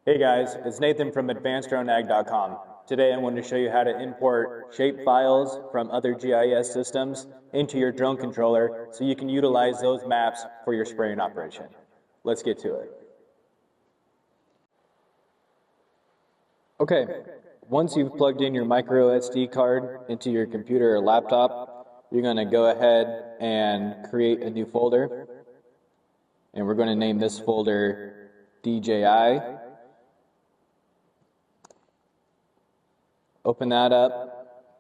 Hey guys, it's Nathan from AdvancedDroneAg.com. Today I'm going to show you how to import shape files from other GIS systems into your drone controller so you can utilize those maps for your spraying operation. Let's get to it. Okay, once you've plugged in your micro SD card into your computer or laptop, you're going to go ahead and create a new folder. And we're going to name this folder DJI. Open that up,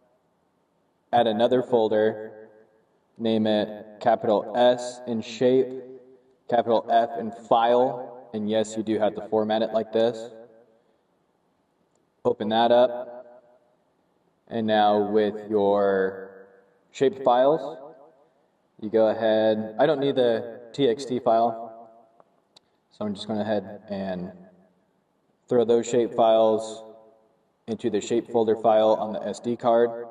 add another folder, name it capital S in shape, capital F in file, and yes, you do have to format it like this. Open that up, and now with your shape files, you go ahead, I don't need the TXT file, so I'm just going to go ahead and throw those shape files into the shape folder file on the SD card,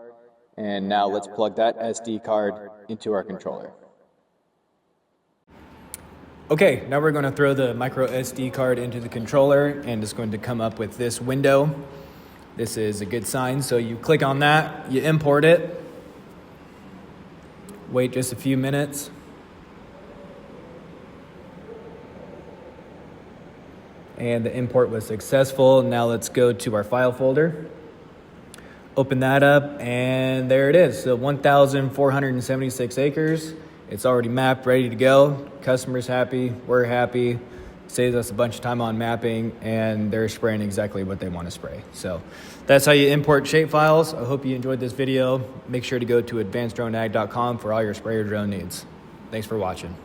and now let's plug that SD card into our controller. Okay, now we're going to throw the micro SD card into the controller, and it's going to come up with this window. This is a good sign, so you click on that, you import it, wait just a few minutes. And the import was successful. Now let's go to our file folder. Open that up, and there it is. So 1,476 acres. It's already mapped, ready to go. Customer's happy, we're happy. Saves us a bunch of time on mapping, and they're spraying exactly what they want to spray. So that's how you import shape files. I hope you enjoyed this video. Make sure to go to AdvancedDroneAg.com for all your sprayer drone needs. Thanks for watching.